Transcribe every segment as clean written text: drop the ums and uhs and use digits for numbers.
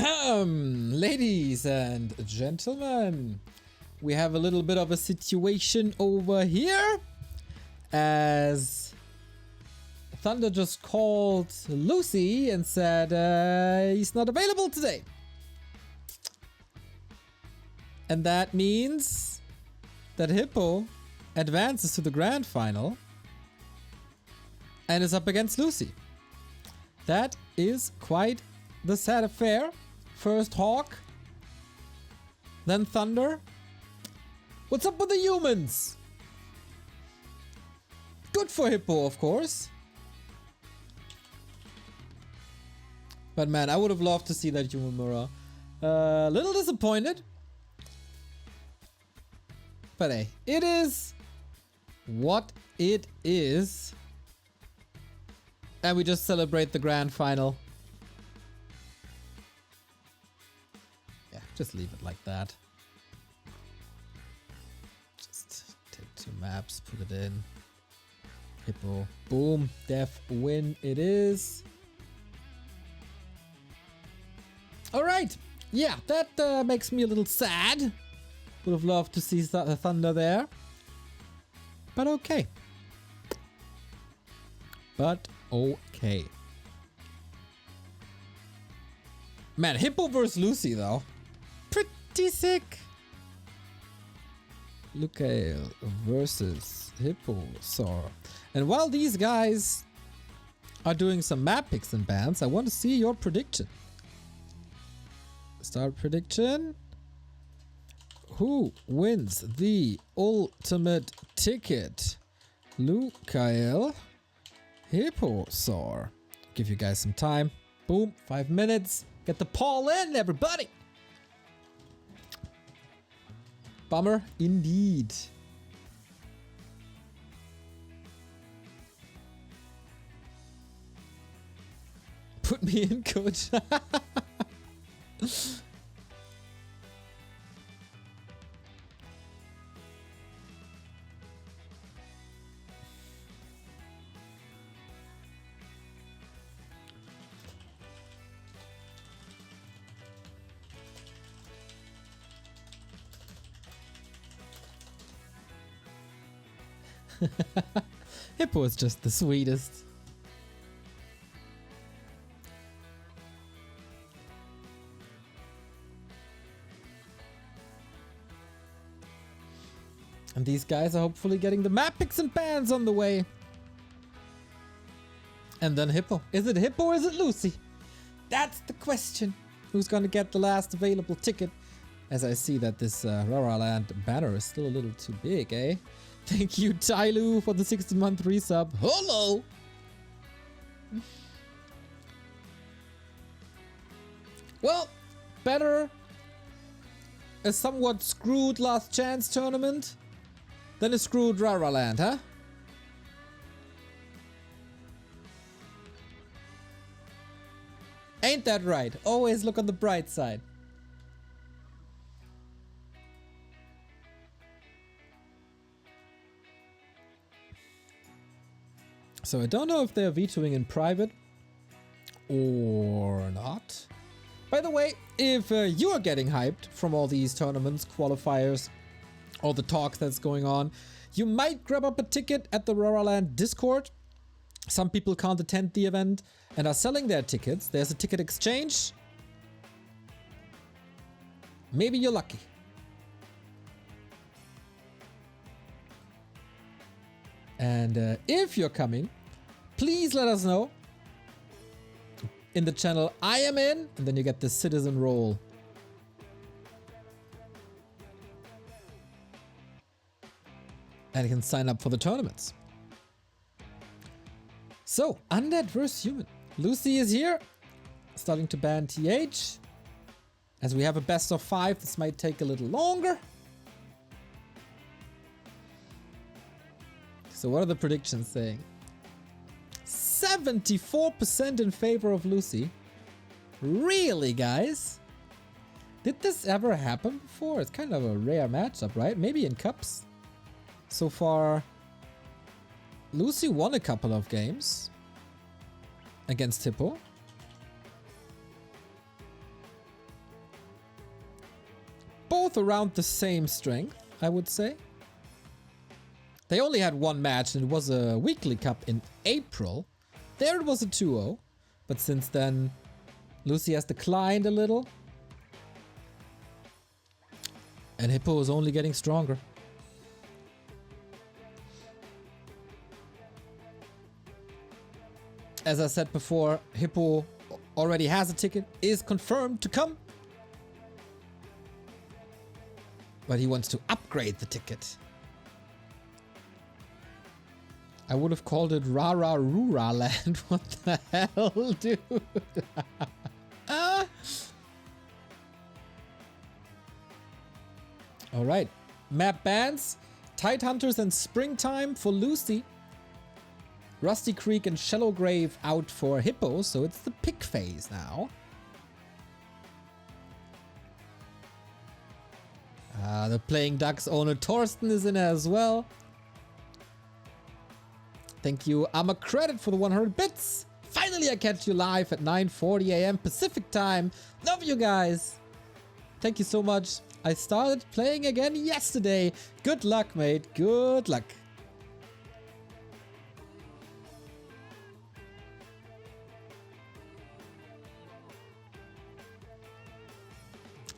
Ladies and gentlemen, we have a little bit of a situation over here, as Thunder just called Lucy and said he's not available today. And that means that Hippo advances to the Grand Final and is up against Lucy. That is quite the sad affair. First Hawk, then Thunder. What's up with the humans? Good for Hippo, of course. But man, I would have loved to see that Yumimura. A little disappointed. But hey, it is what it is. And we just celebrate the Grand Final. Yeah, just leave it like that. Just take 2 maps, put it in. Hippo. Boom. Def win it is. Alright. Yeah, that makes me a little sad. Would have loved to see Thunder there. But okay. But okay. Man, Hippo versus Lucy though. Pretty sick. LuChaeL versus Hipposaur. And while these guys are doing some map picks and bans, I want to see your prediction. Start prediction. Who wins the ultimate ticket? LuChaeL, Hipposaur. Give you guys some time. Boom, 5 minutes. Get the poll in, everybody. Bummer indeed. Put me in, coach. Hippo is just the sweetest. And these guys are hopefully getting the map picks and bans on the way. And then Hippo. Is it Hippo or is it Lucy? That's the question. Who's gonna get the last available ticket? As I see that this Rara Land banner is still a little too big, eh? Thank you, Tyloo, for the 60-month resub. Hello! Well, better a somewhat screwed last chance tournament than a screwed Rara Land, huh? Ain't that right? Always look on the bright side. So I don't know if they're vetoing in private or not. By the way, if you are getting hyped from all these tournaments, qualifiers, all the talks that's going on, you might grab up a ticket at the Rara Land Discord. Some people can't attend the event and are selling their tickets. There's a ticket exchange. Maybe you're lucky. And if you're coming, please let us know in the channel I am in, and then you get the citizen role. And you can sign up for the tournaments. So, Undead vs Human. Lucy is here, starting to ban TH. As we have a best of 5, this might take a little longer. So what are the predictions saying? 74% in favor of Lucy. Really, guys? Did this ever happen before? It's kind of a rare matchup, right? Maybe in cups. So far, Lucy won a couple of games against Hippo. both around the same strength, I would say. They only had one match and it was a weekly cup in April. There it was a 2-0. But since then, Lucy has declined a little. And Hippo is only getting stronger. As I said before, Hippo already has a ticket, is confirmed to come. But he wants to upgrade the ticket. I would have called it RARALAND. What the hell, dude? Alright. Map bans. Tidehunters and Springtime for Lucy. Rusty Creek and Shallow Grave out for Hippo, so it's the pick phase now. The Playing Ducks owner Torsten is in as well. Thank you, I'm a credit for the 100 bits. Finally, I catch you live at 9:40 a.m. Pacific time. Love you guys. Thank you so much. I started playing again yesterday. Good luck, mate. Good luck.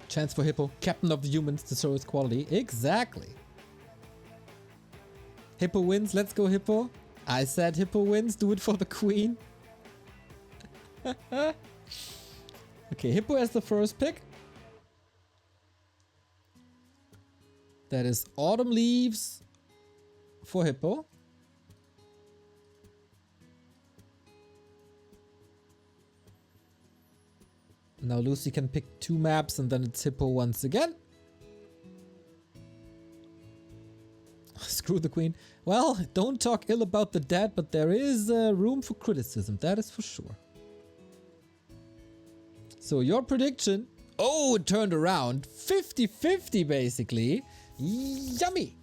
Chance for Hippo, captain of the humans to show his quality. Exactly. Hippo wins. Let's go, Hippo. I said Hippo wins. Do it for the queen. Okay, Hippo has the first pick. That is Autumn Leaves for Hippo. Now Lucy can pick 2 maps and then it's Hippo once again. Screw the queen. Well, don't talk ill about the dead, but there is room for criticism, that is for sure. So your prediction, oh, it turned around, 50-50 basically. Yummy.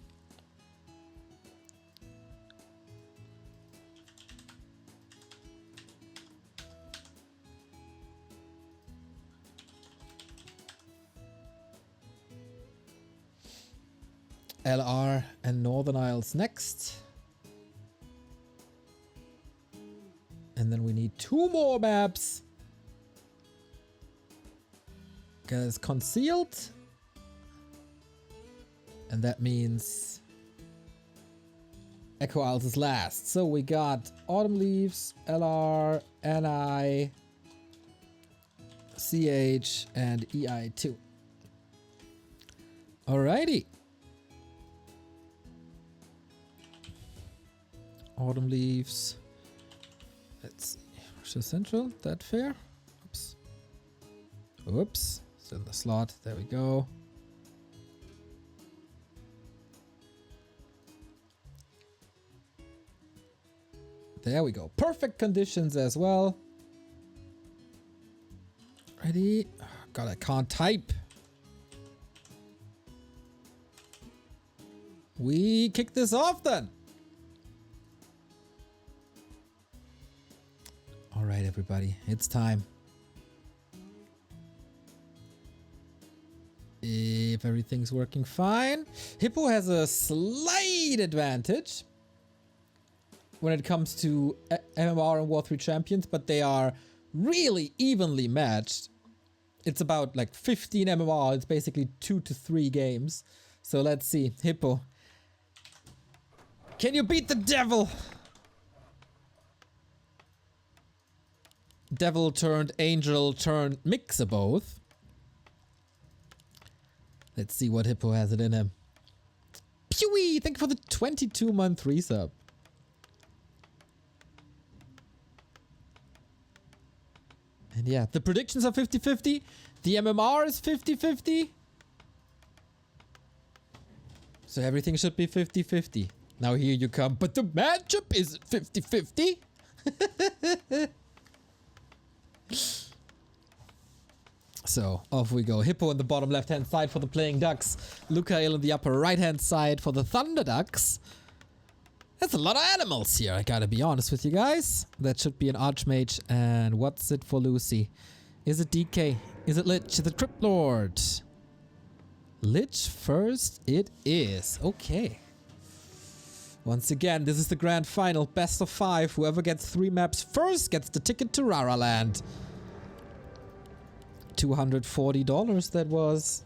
LR and Northern Isles next. And then we need 2 more maps. Because concealed. And that means Echo Isles is last. So we got Autumn Leaves, LR, NI, CH, and EI2. Alrighty. Autumn Leaves. Let's see. Russia Central. That fair? Oops. Oops. It's in the slot. There we go. There we go. Perfect conditions as well. Ready? Oh, God, I can't type. We kick this off then. All right, everybody, it's time. If everything's working fine. Hippo has a slight advantage when it comes to MMR and War 3 champions, but they are really evenly matched. It's about like 15 MMR. It's basically 2 to 3 games. So let's see. Hippo, can you beat the devil? Devil turned angel turned mix of both. Let's see what Hippo has it in him. Pewee! Thank you for the 22-month resub. And yeah, the predictions are 50-50. The MMR is 50-50. So everything should be 50-50. Now here you come. But the matchup is 50-50. So off we go. Hippo on the bottom left hand side for the Playing Ducks. LuChaeL on the upper right hand side for the Thunder Ducks. That's a lot of animals here, I gotta be honest with you guys. That should be an Archmage. And what's it for Lucy? Is it DK? Is it Lich? Is it Crypt Lord? Lich first it is. Okay. Once again, this is the grand final. Best of 5. Whoever gets 3 maps first gets the ticket to Rara Land. $240 that was.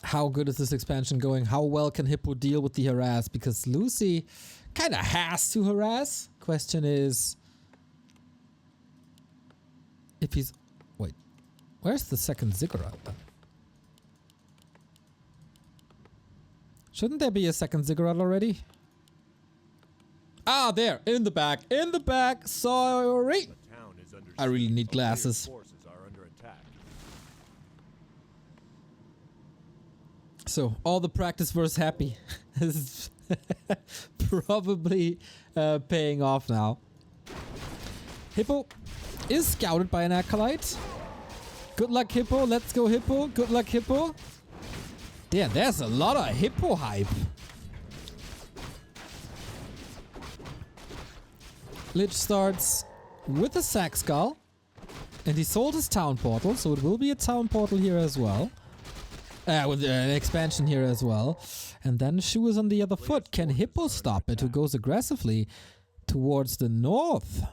How good is this expansion going? How well can Hippo deal with the harass? Because Lucy kind of has to harass. Question is, if he's... Wait, where's the second ziggurat then? Shouldn't there be a second ziggurat already? Ah, there, in the back, in the back. Sorry. I really need glasses. So, all the practice versus happy. This is probably paying off now. Hippo is scouted by an acolyte. Good luck, Hippo. Let's go, Hippo. Good luck, Hippo. Damn, there's a lot of Hippo hype. Lich starts with a sack skull. And he sold his town portal, so it will be a town portal here as well. With an expansion here as well. And then shoe is on the other foot. Can Hippo stop it, who goes aggressively towards the north?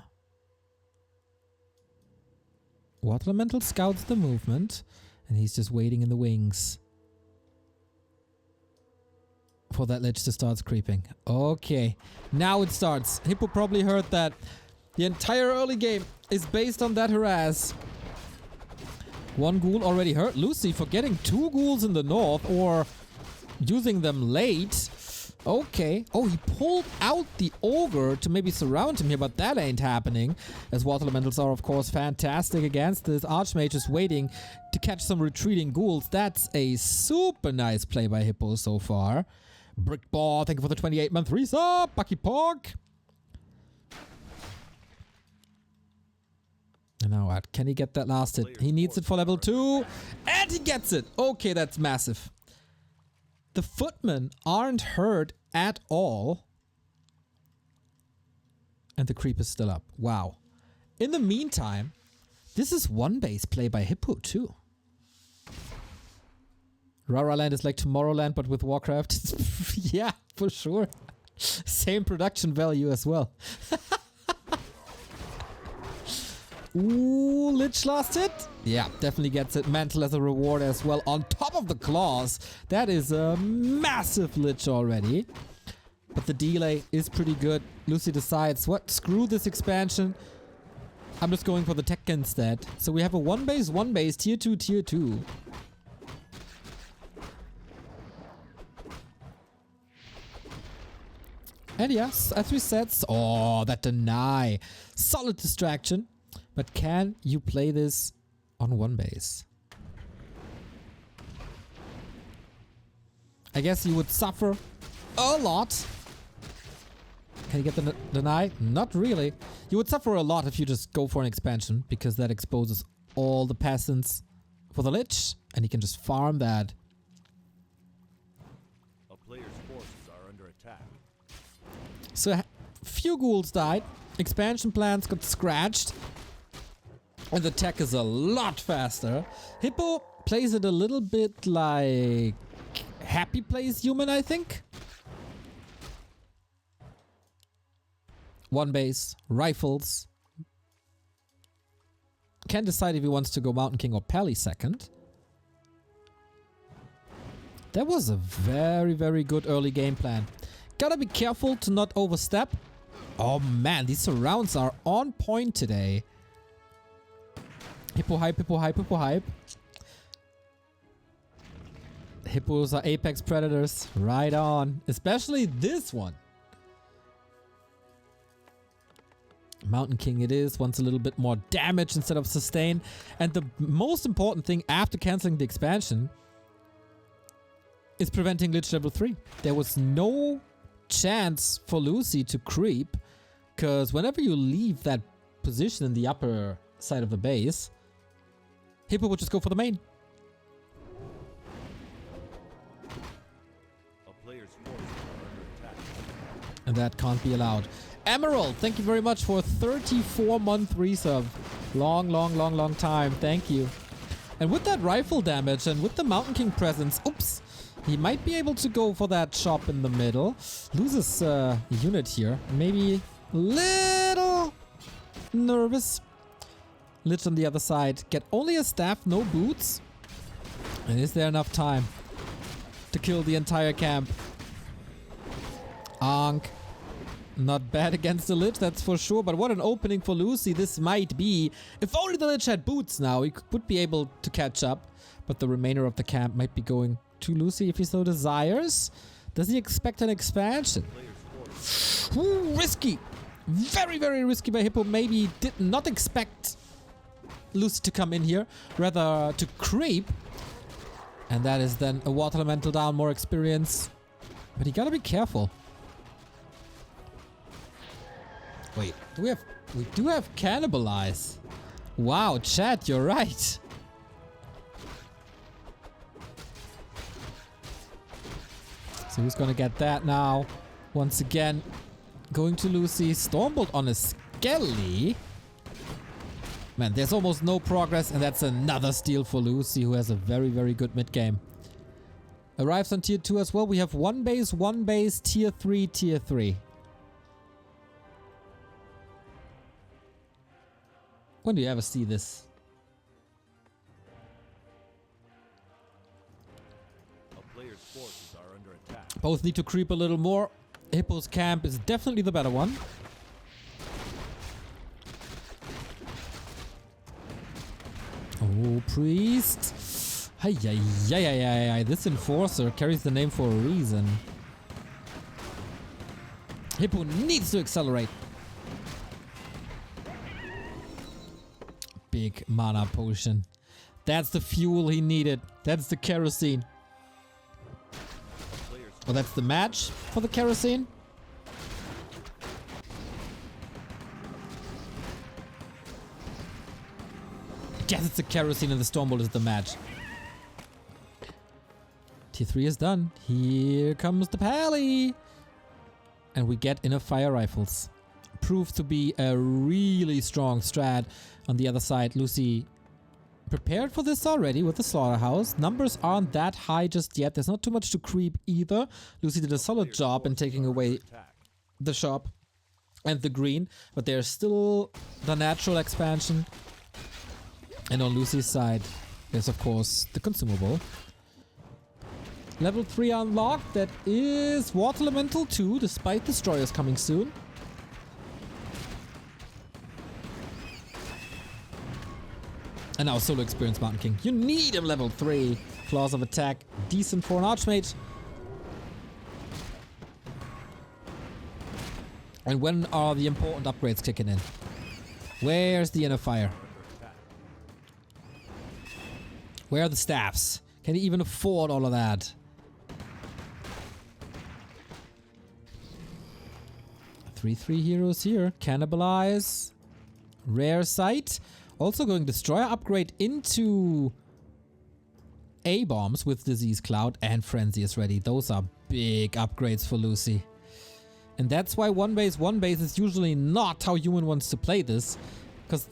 Water Elemental scouts the movement. And he's just waiting in the wings for that Lich to start creeping. Okay, now it starts. Hippo probably heard that the entire early game is based on that harass. One ghoul already hurt Lucy for getting 2 ghouls in the north or using them late. Okay. Oh, he pulled out the ogre to maybe surround him here, but that ain't happening. As water elementals are, of course, fantastic against this. Archmage is waiting to catch some retreating ghouls. That's a super nice play by Hippo so far. Brickball, thank you for the 28-month resub. Bucky Pog. And now what? Can he get that last hit? He needs it for level 2. And he gets it. Okay, that's massive. The footmen aren't hurt at all. And the creep is still up. Wow. In the meantime, this is one base play by Hippo too. Rara Land is like Tomorrowland but with Warcraft. Yeah, for sure. Same production value as well. Ooh, Lich lost it. Yeah, definitely gets it. Mantle as a reward as well. On top of the claws. That is a massive Lich already. But the delay is pretty good. Lucy decides, what? Screw this expansion. I'm just going for the tech instead. So we have a one base, tier 2, tier 2. And yes, as we said, oh, that deny. Solid distraction. But can you play this on one base? I guess you would suffer a lot. Can you get the deny? Not really. You would suffer a lot if you just go for an expansion, because that exposes all the peasants for the Lich, and he can just farm that. A player's forces are under attack. So a few ghouls died. Expansion plans got scratched. And the tech is a lot faster. Hippo plays it a little bit like Happy plays human, I think. One base, rifles. Can decide if he wants to go Mountain King or Pally second. That was a very, very good early game plan. Gotta be careful to not overstep. Oh man, these surrounds are on point today. Hippo hype, Hippo hype, Hippo hype. Hippos are apex predators. Right on. Especially this one. Mountain King it is. Wants a little bit more damage instead of sustain. And the most important thing after cancelling the expansion is preventing Lich level 3. There was no chance for Lucy to creep. Because whenever you leave that position in the upper side of the base, Hippo would just go for the main. A player's forces are under attack. And that can't be allowed. Emerald, thank you very much for 34-month resub. Long time. Thank you. And with that rifle damage and with the Mountain King presence, oops, he might be able to go for that shop in the middle. Loses a unit here. Maybe a little nervous. Lich on the other side. Get only a staff, no boots. And is there enough time to kill the entire camp? Ankh. Not bad against the Lich, that's for sure. But what an opening for Lucy this might be. If only the Lich had boots now, he would be able to catch up. But the remainder of the camp might be going to Lucy if he so desires. Does he expect an expansion? Ooh, risky. Very, very risky by Hippo. Maybe did not expect Lucy to come in here. Rather to creep. And that is then a water elemental down, more experience. But you gotta be careful. Wait, we do have cannibalize. Wow, chat, you're right. So who's gonna get that now? Once again, going to Lucy. Stormbolt on a Skelly. Man, there's almost no progress, and that's another steal for Lucy, who has a very, very good mid game. Arrives on tier 2 as well. We have one base, tier 3, tier 3. When do you ever see this? A player's forces are under attack. Both need to creep a little more. Hippo's camp is definitely the better one. Oh, priest. Hi, this enforcer carries the name for a reason. Hippo needs to accelerate. Big mana potion. That's the fuel he needed. That's the kerosene. Oh, that's the match for the kerosene. Yes, it's the kerosene and the Stormbolt is the match. Tier 3 is done. Here comes the pally. And we get inner fire rifles. Proved to be a really strong strat. On the other side, Lucy prepared for this already with the slaughterhouse. Numbers aren't that high just yet. There's not too much to creep either. Lucy did a solid job in taking away the shop and the green, but there's still the natural expansion. And on Lucy's side, there's of course the consumable. Level 3 unlocked. That is Water Elemental 2, despite Destroyers coming soon. And now solo experience Mountain King. You need him level 3. Flaws of attack. Decent for an Archmage. And when are the important upgrades kicking in? Where's the inner fire? Where are the staffs? Can he even afford all of that? 3/3 heroes here. Cannibalize. Rare sight. Also going Destroyer upgrade into A-bombs with Disease Cloud, and Frenzy is ready. Those are big upgrades for Lucy. And that's why one base is usually not how Human wants to play this. Because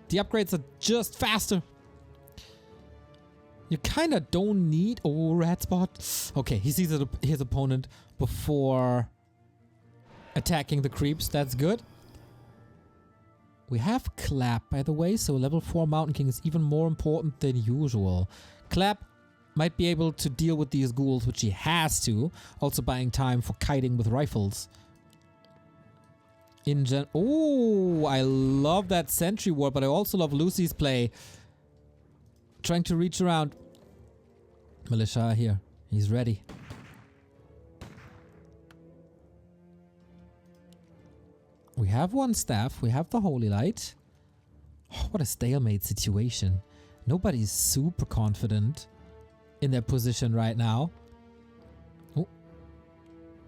the upgrades are just faster. You kind of don't need... Oh, red spot. Okay, he sees his opponent before attacking the creeps. That's good. We have Clap, by the way, so level 4 Mountain King is even more important than usual. Clap might be able to deal with these ghouls, which he has to. Also buying time for kiting with rifles. Oh, I love that Sentry Ward, but I also love Lucy's play. Trying to reach around. Militia here. He's ready. We have one staff. We have the Holy Light. Oh, what a stalemate situation. Nobody's super confident in their position right now. Oh.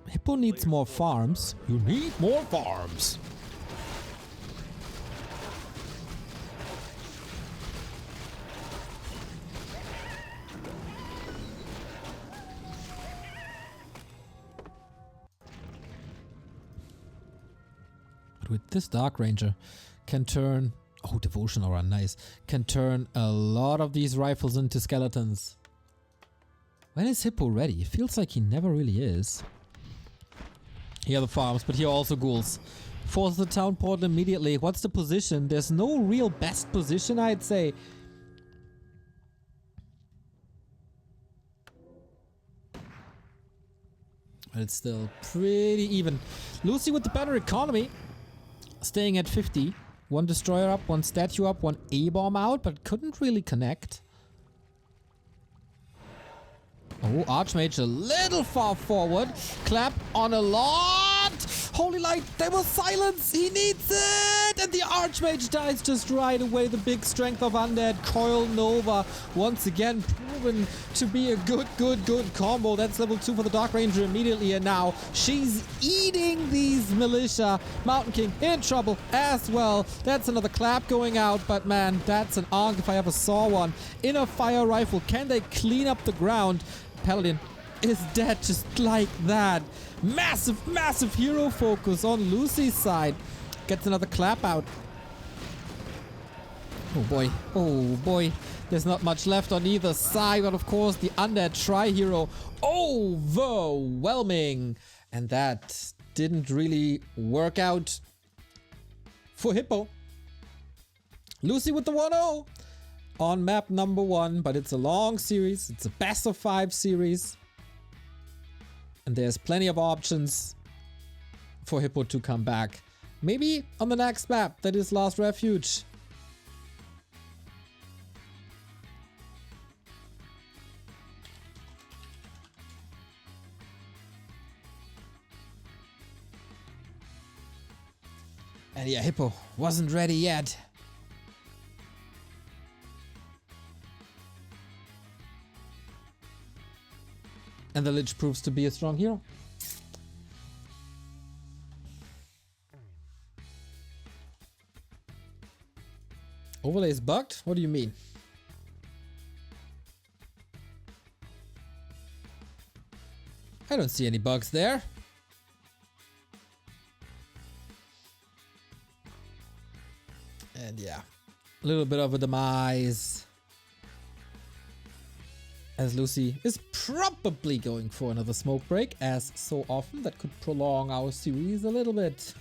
Hippo needs more farms. You need more farms. But with this Dark Ranger, can turn... Oh, Devotion Aura, nice. Can turn a lot of these rifles into skeletons. When is Hippo ready? It feels like he never really is. Here are the farms, but here are also ghouls. Force the town portal immediately. What's the position? There's no real best position, I'd say. But it's still pretty even. Lucy with the better economy. Staying at 50. One destroyer up, one statue up, one A-bomb out, but couldn't really connect. Oh, Archmage a little far forward. Clap on a lot. Holy light, there was silence. He needs it. And the Archmage dies just right away. The big strength of Undead. Coil Nova once again proven to be a good combo. That's level 2 for the Dark Ranger immediately. And now she's eating these militia. Mountain King in trouble as well. That's another clap going out. But man, that's an Ankh if I ever saw one. In a fire rifle, can they clean up the ground? Paladin is dead just like that. Massive hero focus on Lucy's side. Gets another clap out. Oh boy. There's not much left on either side, but of course the undead tri-hero overwhelming. And that didn't really work out for Hippo. Lucy with the 1-0 on map number 1, but it's a long series. It's a best of 5 series. And there's plenty of options for Hippo to come back. Maybe on the next map, that is Last Refuge. And yeah, Hippo wasn't ready yet. And the Lich proves to be a strong hero. Overlay is bugged? What do you mean? I don't see any bugs there. And yeah, a little bit of a demise. As Lucy is probably going for another smoke break, as so often. That could prolong our series a little bit.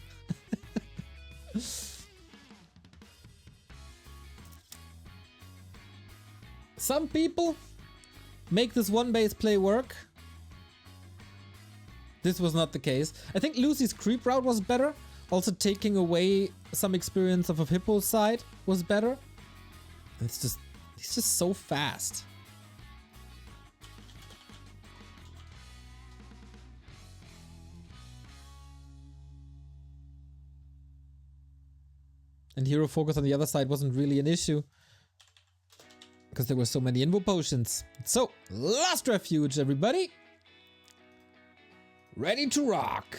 Some people make this one base play work. This was not the case. I think Lucy's creep route was better. Also taking away some experience of Hippo's side was better. It's just, he's just so fast. And hero focus on the other side wasn't really an issue, because there were so many invo potions. So, Last Refuge, everybody. Ready to rock.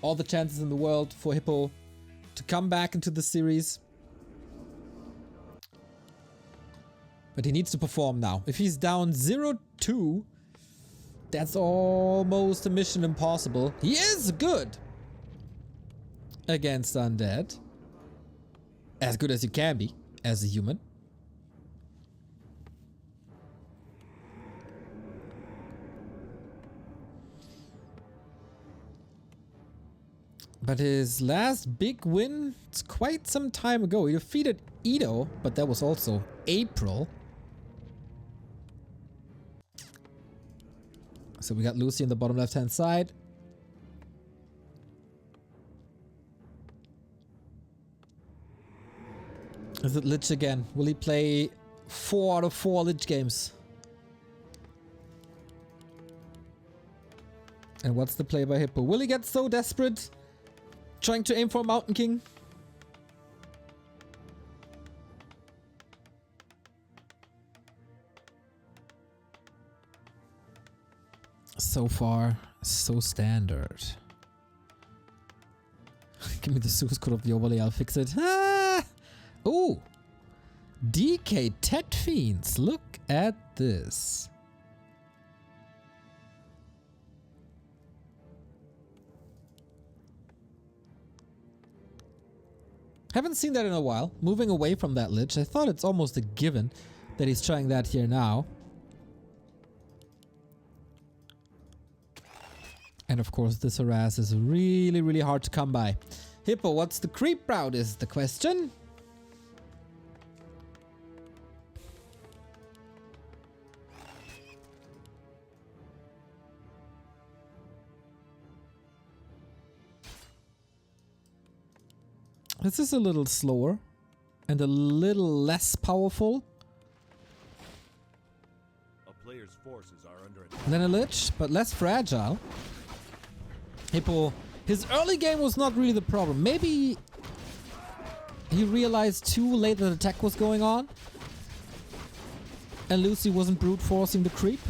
All the chances in the world for Hippo to come back into the series. But he needs to perform now. If he's down 0-2, that's almost a mission impossible. He is good against undead. As good as you can be as a human. But his last big win, it's quite some time ago. He defeated Ito, but that was also April. So we got Lucy on the bottom left-hand side. Is it Lich again? Will he play 4 out of 4 Lich games? And what's the play by Hippo? Will he get so desperate? Trying to aim for Mountain King? So far, so standard. Give me the source code of the overlay, I'll fix it. Ah! Ooh! DK Tet Fiends, look at this. Haven't seen that in a while. Moving away from that Lich. I thought it's almost a given that he's trying that here now. And of course this harass is really, really hard to come by. Hippo, what's the creep route is the question. This is a little slower and a little less powerful A player's forces are under attack. than a Lich, but less fragile. Hippo, his early game was not really the problem. Maybe he realized too late that attack was going on and Lucy wasn't brute forcing the creep.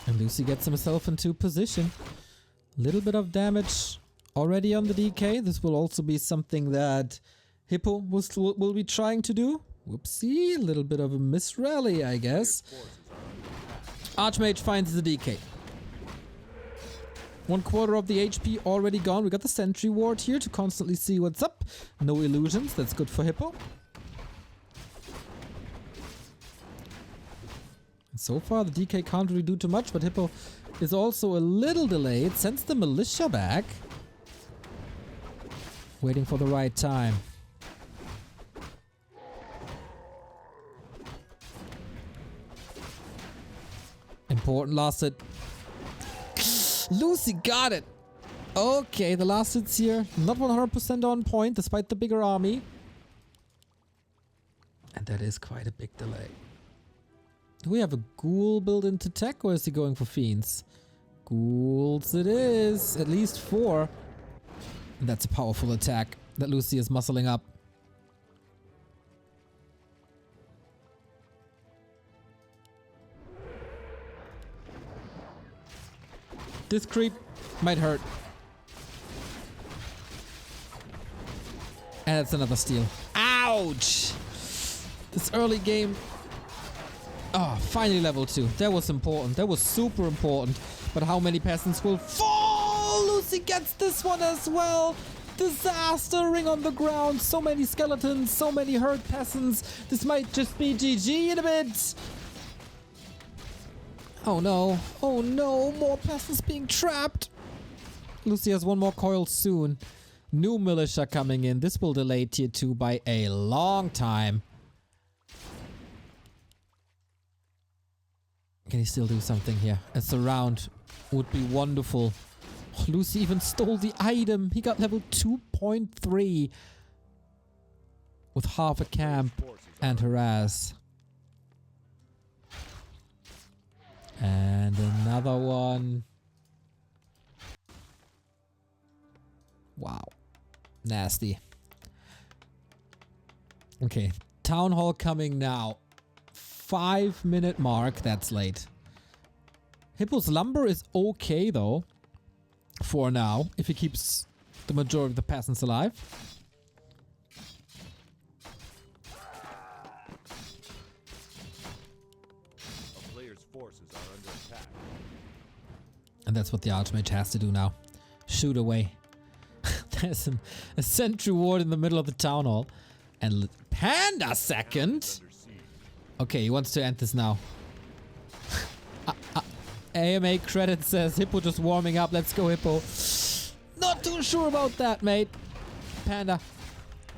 And Lucy gets himself into position. Little bit of damage already on the DK. This will also be something that Hippo will be trying to do. Whoopsie, a little bit of a misrally, I guess. Archmage finds the DK. 1/4 of the HP already gone. We got the sentry ward here to constantly see what's up. No illusions, that's good for Hippo. And so far the DK can't really do too much, but Hippo is also a little delayed. Sends the militia back. Waiting for the right time. Important last hit. Lucy got it. Okay, the last hit's here. Not 100% on point despite the bigger army. And that is quite a big delay. Do we have a ghoul built into tech or is he going for fiends? Ghouls it is. At least 4. And that's a powerful attack that Lucy is muscling up. This creep might hurt. And it's another steal. Ouch! This early game. Oh, finally level 2. That was important. That was super important. But how many peasants will fall? Lucy gets this one as well. Disaster ring on the ground. So many skeletons. So many hurt peasants. This might just be GG in a bit. Oh no. Oh no. More peasants being trapped. Lucy has one more coil soon. New militia coming in. This will delay tier 2 by a long time. Can he still do something here? A surround would be wonderful. Oh, Lucy even stole the item. He got level 2.3 with half a camp and harass. And another one. Wow. Nasty. Okay. Town hall coming now. 5-minute mark. That's late. Hippo's lumber is okay though. For now. If he keeps the majority of the peasants alive. A player's forces are under attack. And that's what the Archmage has to do now. Shoot away. There's a sentry ward in the middle of the town hall. And Panda second. Okay, he wants to end this now. AMA credit says Hippo just warming up. Let's go, Hippo. Not too sure about that, mate. Panda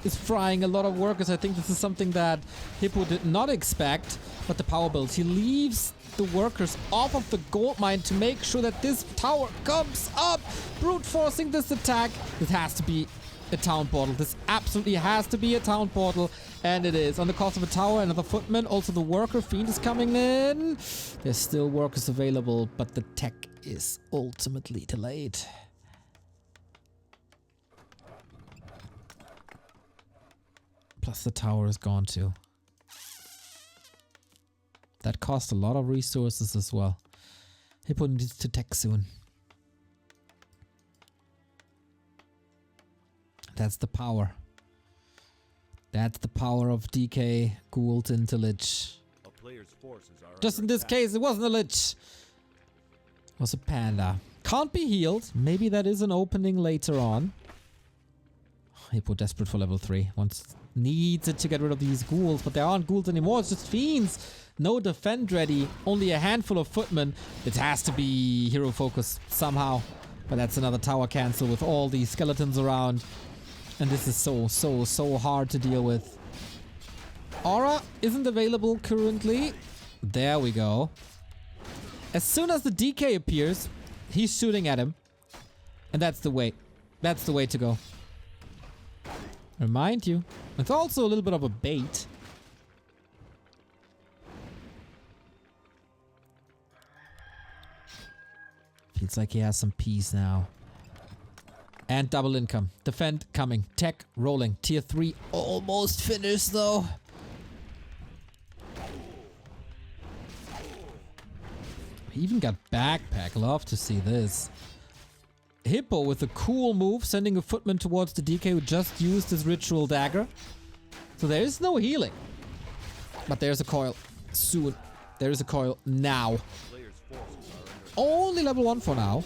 is frying a lot of workers. I think this is something that Hippo did not expect. But the power builds. He leaves the workers off of the gold mine to make sure that this tower comes up. Brute forcing this attack. This has to be a town portal. This absolutely has to be a town portal. And it is. On the cost of a tower, another footman. Also the worker fiend is coming in. There's still workers available, but the tech is ultimately delayed. Plus the tower is gone too. That cost a lot of resources as well. Hippo needs to tech soon. That's the power. That's the power of DK, Gould, into Lich. A player's forces are Just in under this attack. case, it wasn't a lich. It was a panda. Can't be healed. Maybe that is an opening later on. Hippo desperate for level 3. Needs it to get rid of these ghouls, but there aren't ghouls anymore. It's just fiends. No defend ready. Only a handful of footmen. It has to be hero focus somehow. But that's another tower cancel with all these skeletons around. And this is so hard to deal with. Aura isn't available currently. There we go. As soon as the DK appears, he's shooting at him. And that's the way. That's the way to go. Remind you, it's also a little bit of a bait. Feels like he has some peace now. And double income. Defend coming. Tech rolling. Tier 3 almost finished though. He even got backpack. Love to see this. Hippo with a cool move, sending a footman towards the DK who just used his ritual dagger. So there is no healing. But there's a coil. Soon. There is a coil now. Players' forces are under Only level 1 for now.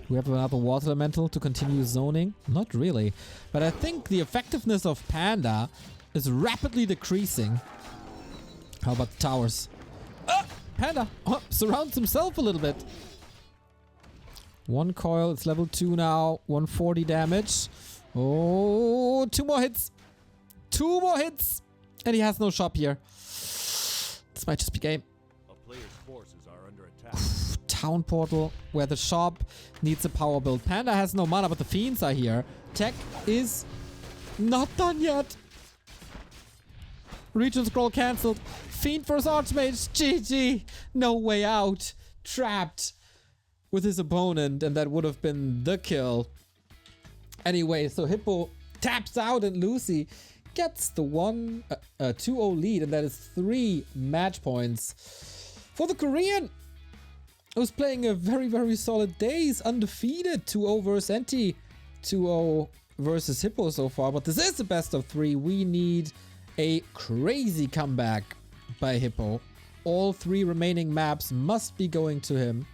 We have another water elemental to continue zoning. Not really. But I think the effectiveness of Panda is rapidly decreasing. How about the towers? Panda surrounds himself a little bit. 1 coil, it's level 2 now. 140 damage. Oh, 2 more hits. 2 more hits. And he has no shop here. This might just be game. a player's forces are under attack. Town portal where the shop needs a power build. Panda has no mana, but the fiends are here. Tech is not done yet. Region scroll cancelled. Fiend versus Archmage. GG. No way out. Trapped with his opponent, and that would have been the kill. Anyway, so Hippo taps out and Lucy gets the 2-0 lead, and that is 3 match points for the Korean, who's playing a very solid day. He's undefeated. 2-0 versus Enti, 2-0 versus Hippo so far, but this is the best of 3. We need a crazy comeback by Hippo. All 3 remaining maps must be going to him.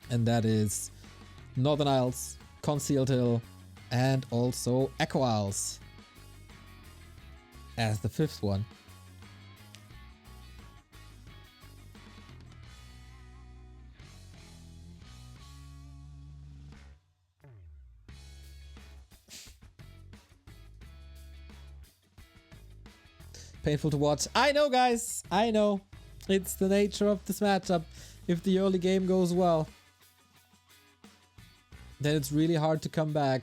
And that is Northern Isles, Concealed Hill, and also Echo Isles as the 5th one. Painful to watch. I know, guys. I know. It's the nature of this matchup. If the early game goes well, then it's really hard to come back.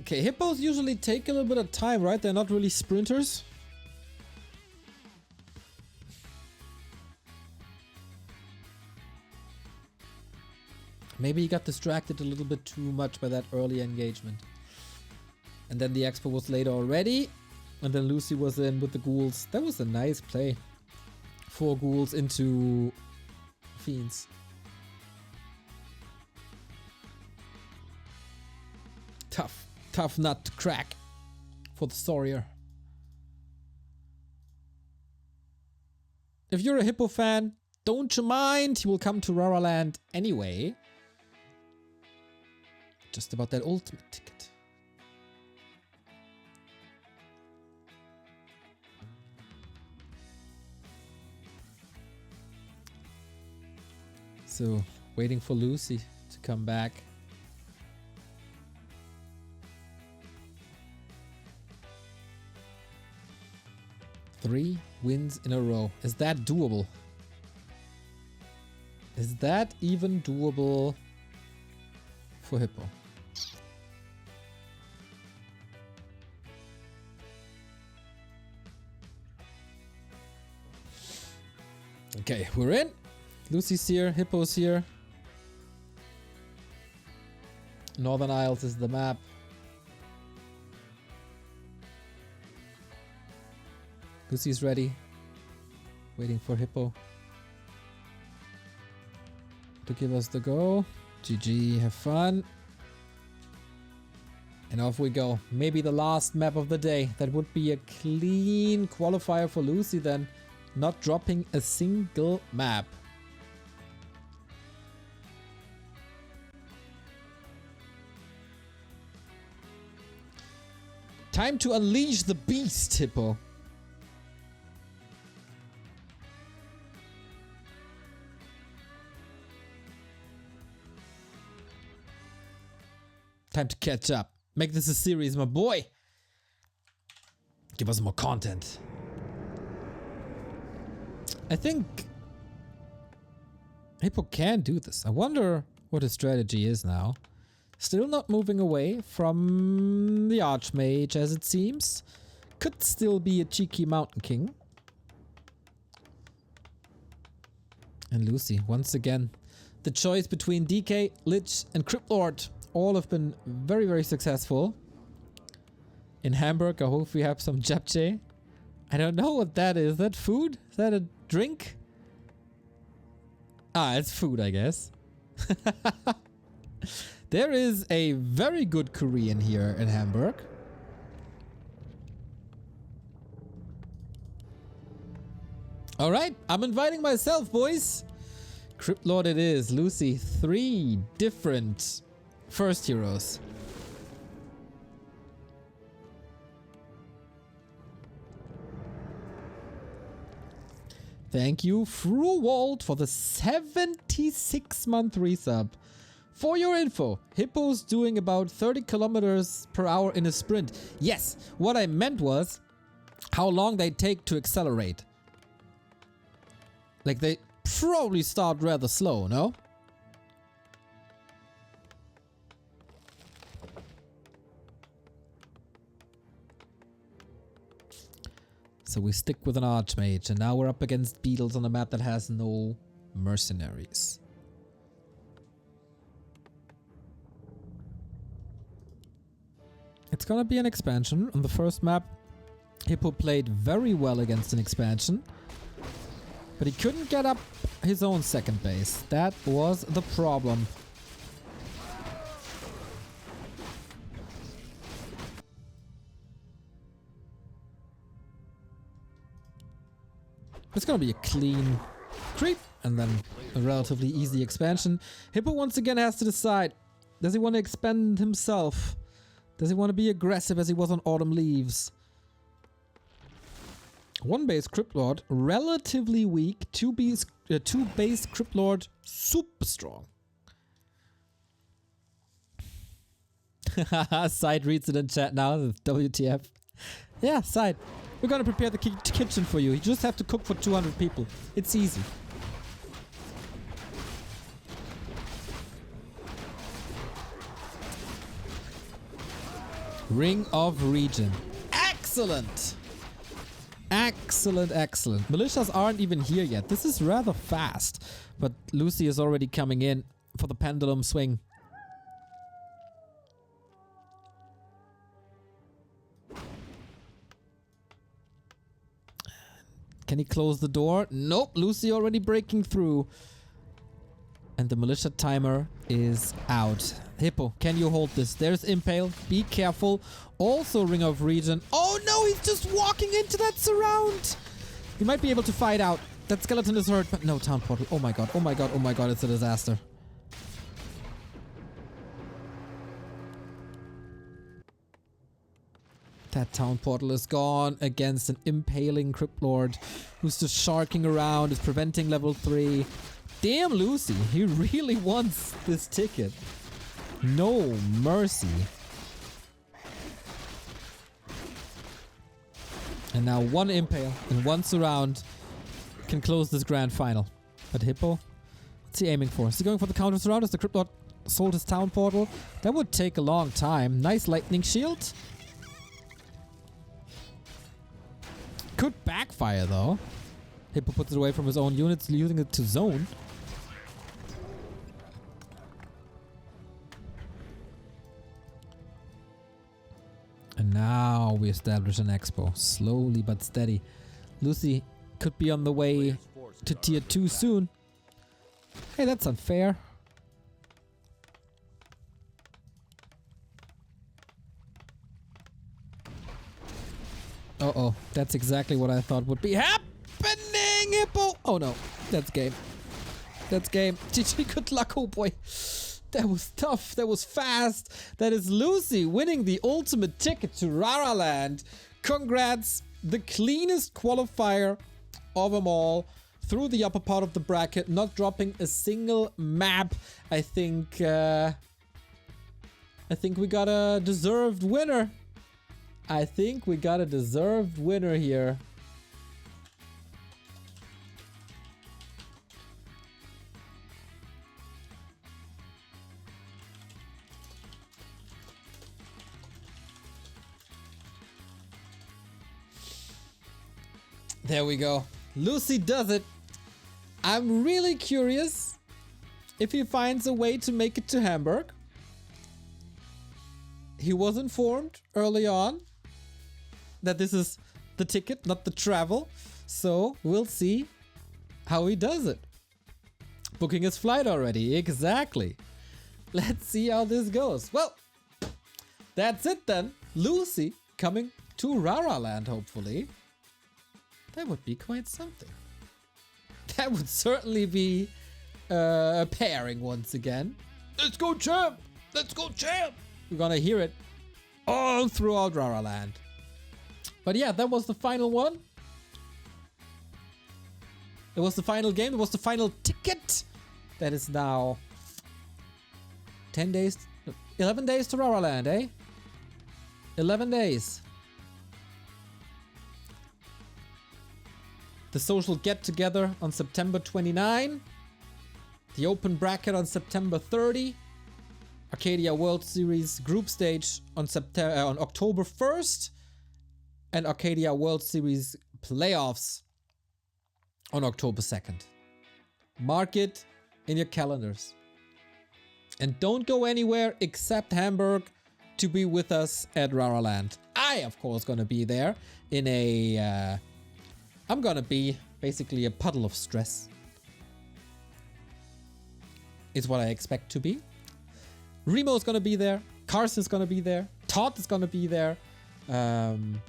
Okay, hippos usually take a little bit of time, right? They're not really sprinters. Maybe he got distracted a little bit too much by that early engagement. And then the expo was later already. And then Lucy was in with the ghouls. That was a nice play. 4 ghouls into fiends. Tough nut to crack for the Saurier. If you're a Hippo fan, don't you mind? He will come to Rara Land anyway. Just about that ultimate ticket. So, waiting for Lucy to come back. Three wins in a row. Is that doable? Is that even doable for Hippo? Okay, we're in. Lucy's here, Hippo's here. Northern Isles is the map. Lucy's ready. Waiting for Hippo. to give us the go. GG, have fun. And off we go. Maybe the last map of the day. That would be a clean qualifier for Lucy then. Not dropping a single map. Time to unleash the beast, Hippo. Time to catch up. Make this a series, my boy. Give us more content. I think Hippo can do this. I wonder what his strategy is now. Still not moving away from the Archmage as it seems. Could still be a cheeky Mountain King. And Lucy, once again. The choice between DK, Lich and Crypt Lord. All have been very, very successful. In Hamburg, I hope we have some japchae. I don't know what that is. Is that food? Is that a drink? Ah, it's food, I guess. There is a very good Korean here in Hamburg. Alright, I'm inviting myself, boys. Crypt Lord it is. Lucy, 3 different first heroes. Thank you, Fruwald, for the 76-month resub. For your info, Hippo's doing about 30 kilometers per hour in a sprint. Yes, what I meant was how long they take to accelerate. Like they probably start rather slow, no? So we stick with an Archmage, and now we're up against Beetles on a map that has no mercenaries. It's gonna be an expansion. On the first map, Hippo played very well against an expansion, but he couldn't get up his own second base. That was the problem. It's gonna be a clean creep and then a relatively easy expansion. Hippo once again has to decide, does he want to expand himself? Does he want to be aggressive as he was on Autumn Leaves? 1 base Crypt Lord, relatively weak. 2 base Crypt Lord, super strong. Side reads it in chat now, the WTF. Yeah, Side. We're gonna prepare the kitchen for you. You just have to cook for 200 people. It's easy. Ring of Region. Excellent! Excellent, excellent. Militias aren't even here yet. This is rather fast. But Lucy is already coming in for the pendulum swing. Can he close the door? Nope, Lucy already breaking through. And the militia timer is out. Hippo, can you hold this? There's Impale. Be careful. Also Ring of Region. Oh no, he's just walking into that surround. He might be able to fight out. That skeleton is hurt, but no, Town Portal. Oh my god, oh my god, oh my god, it's a disaster. That Town Portal is gone against an impaling Crypt Lord who's just sharking around, is preventing level 3. Damn Lucy, he really wants this ticket. No mercy. And now 1 impale and 1 surround can close this grand final. But Hippo, what's he aiming for? Is he going for the counter surround as the Crypt Lord sold his Town Portal? That would take a long time. Nice lightning shield. Could backfire though. Hippo puts it away from his own units, using it to zone. And now we establish an expo. Slowly but steady. Lucy could be on the way to tier 2 soon. Hey, that's unfair. Uh-oh, that's exactly what I thought would be happening, Hippo! Oh no, that's game. That's game. GG, good luck, oh boy. That was tough, that was fast. That is Lucy winning the ultimate ticket to Rara Land. Congrats, the cleanest qualifier of them all. Through the upper part of the bracket, not dropping a single map. I think we got a deserved winner. I think we got a deserved winner here. There we go. Lucy does it. I'm really curious if he finds a way to make it to Hamburg. He was informed early on that this is the ticket, not the travel. So we'll see how he does it. Booking his flight already. Exactly. Let's see how this goes. Well, that's it then. Lucy coming to Rara Land, hopefully. That would be quite something. That would certainly be a pairing once again. Let's go, champ! Let's go, champ! We're gonna hear it all throughout Rara Land. But yeah, that was the final one. It was the final game. It was the final ticket. That is now 10 days, 11 days to Rara Land, eh? 11 days. The social get-together on September 29. The open bracket on September 30. Arcadia World Series group stage on October 1st. And Arcadia World Series playoffs on October 2nd. Mark it in your calendars. And don't go anywhere except Hamburg to be with us at Rara Land. I, of course, gonna be there in a... I'm gonna be basically a puddle of stress. Is what I expect to be. Remo's gonna be there. Carson's gonna be there. Todd is gonna be there. And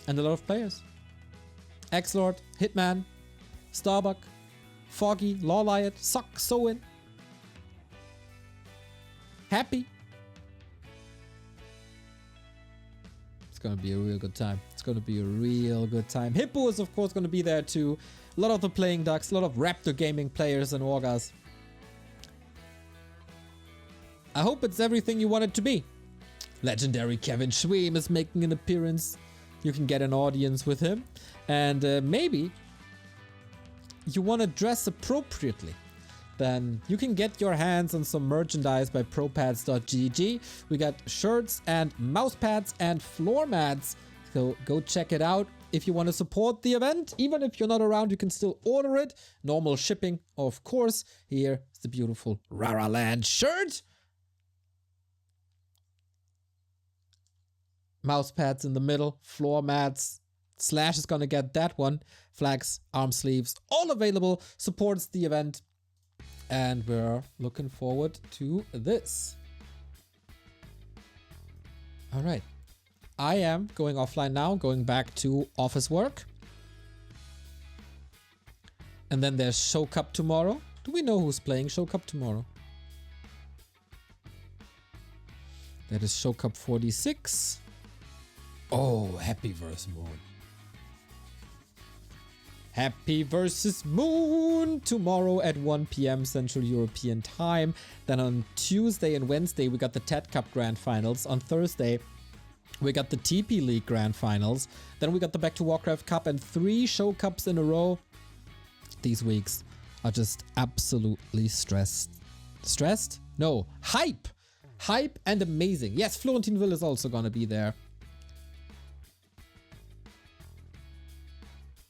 a lot of players. X-Lord, Hitman, Starbuck, Foggy, Lawliot, Sock, Soin. Happy. It's gonna be a real good time. It's gonna be a real good time. Hippo is of course gonna be there too. A lot of the playing ducks, a lot of Raptor gaming players and Orgas. I hope it's everything you want it to be. Legendary Kevin Schweem is making an appearance. You can get an audience with him. And maybe you want to dress appropriately. Then you can get your hands on some merchandise by propads.gg. We got shirts and mouse pads and floor mats. So go check it out. If you want to support the event, even if you're not around, you can still order it. Normal shipping, of course. Here is the beautiful Rara Land shirt. Mouse pads in the middle, floor mats. Slash is gonna get that one. Flags, arm sleeves, all available. Supports the event. And we're looking forward to this. All right. I am going offline now, going back to office work. And then there's Show Cup tomorrow. Do we know who's playing Show Cup tomorrow? That is Show Cup 46. Oh, Happy vs. Moon. Happy vs. Moon tomorrow at 1 p.m. Central European Time. Then on Tuesday and Wednesday, we got the TED Cup Grand Finals. On Thursday, we got the TP League Grand Finals. Then we got the Back to Warcraft Cup and 3 Show Cups in a row. These weeks are just absolutely stressed. Stressed? No, hype. Hype and amazing. Yes, Florentineville is also gonna be there.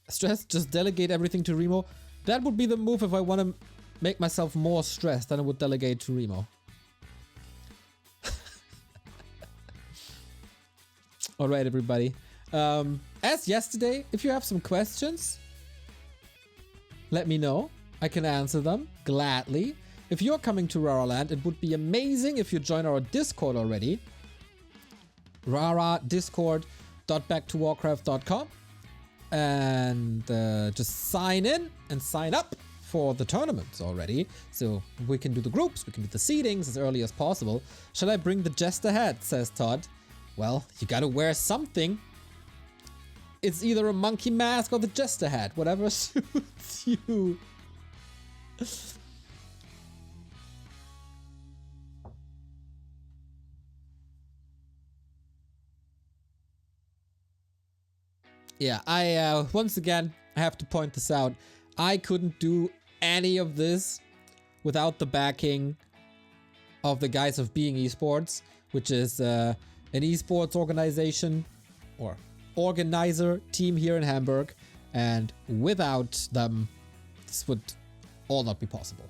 Stressed, just delegate everything to Remo. That would be the move if I want to make myself more stressed, then I would delegate to Remo. Alright, everybody. As yesterday, if you have some questions, let me know. I can answer them gladly. If you're coming to Rara Land, it would be amazing if you join our Discord already. raradiscord.backtowarcraft.com and just sign in and sign up for the tournaments already. So we can do the groups, we can do the seedings as early as possible. Shall I bring the jester hat, says Todd. Well, you gotta wear something. It's either a monkey mask or the jester hat, whatever suits you. Yeah, I once again have to point this out. I couldn't do any of this without the backing of the guys of Being Esports, which is an esports organization or organizer team here in Hamburg, and without them this would all not be possible.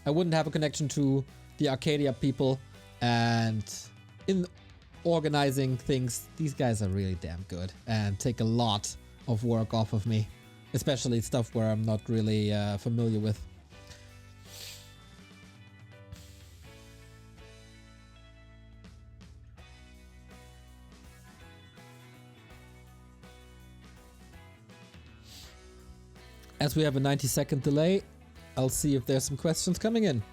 I wouldn't have a connection to the Arcadia people, and in organizing things, these guys are really damn good and take a lot of work off of me, especially stuff where I'm not really familiar with. As we have a 90-second delay, I'll see if there's some questions coming in.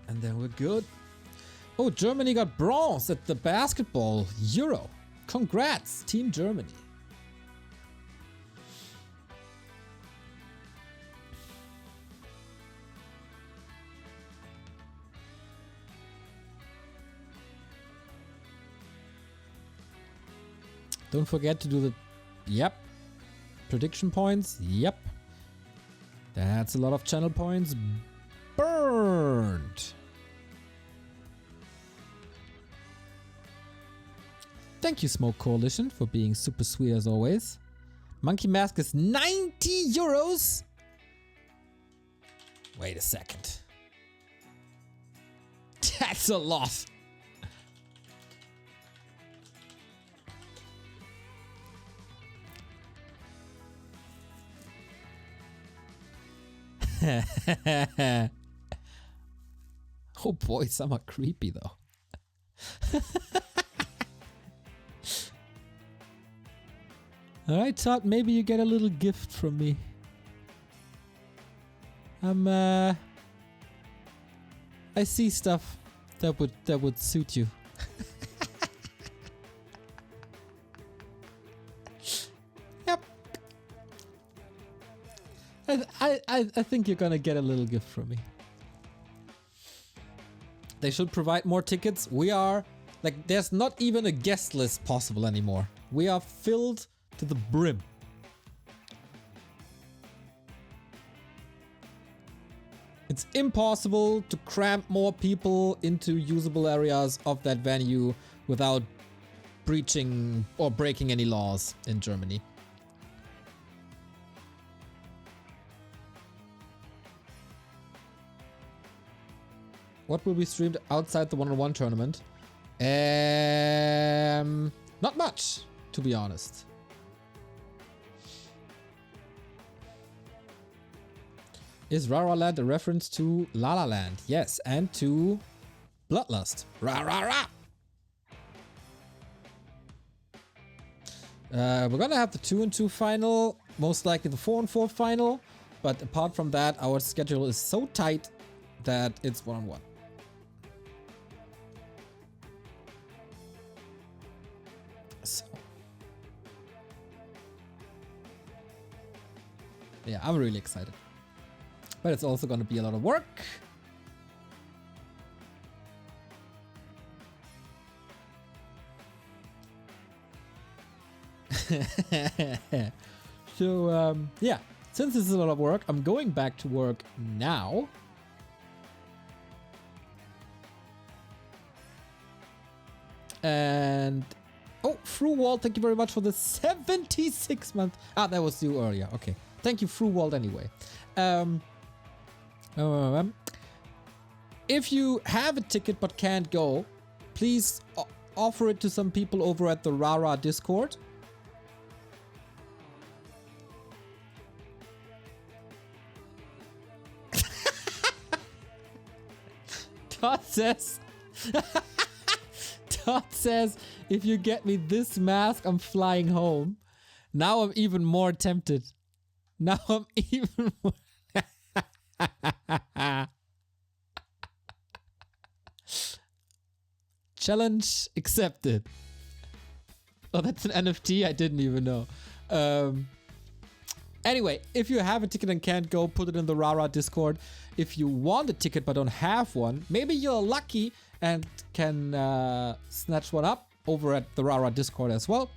And then we're good. Oh, Germany got bronze at the basketball Euro. Congrats, Team Germany. Don't forget to do the... Yep. Prediction points. Yep. That's a lot of channel points. Burned. Thank you, Smoke Coalition, for being super sweet as always. Monkey Mask is 90 euros. Wait a second. That's a lot. Oh boy, some are creepy though. Alright, Todd, maybe you get a little gift from me. I see stuff that would suit you. Yep. I think you're gonna get a little gift from me. They should provide more tickets. We are like, there's not even a guest list possible anymore. We are filled to the brim. It's impossible to cramp more people into usable areas of that venue without breaching or breaking any laws in Germany. What will be streamed outside the one-on-one tournament? Not much, to be honest. Is Rara Land a reference to La La Land? Yes, and to Bloodlust. Ra ra ra! We're gonna have the 2-2 final, most likely the 4-4 final, but apart from that, our schedule is so tight that it's one-on-one. So, yeah, I'm really excited. But it's also going to be a lot of work. So, yeah, since this is a lot of work, I'm going back to work now. And, oh, Fruwald, thank you very much for the 76 month. Ah, that was due earlier. Okay. Thank you, Fruwald, anyway. If you have a ticket but can't go, please offer it to some people over at the Rara Discord. Todd says, if you get me this mask, I'm flying home. Now I'm even more tempted. Now I'm even more... Challenge accepted. Oh, that's an NFT? I didn't even know. Anyway, if you have a ticket and can't go, put it in the Rara Discord. If you want a ticket but don't have one, maybe you're lucky and can snatch one up over at the Rara Discord as well.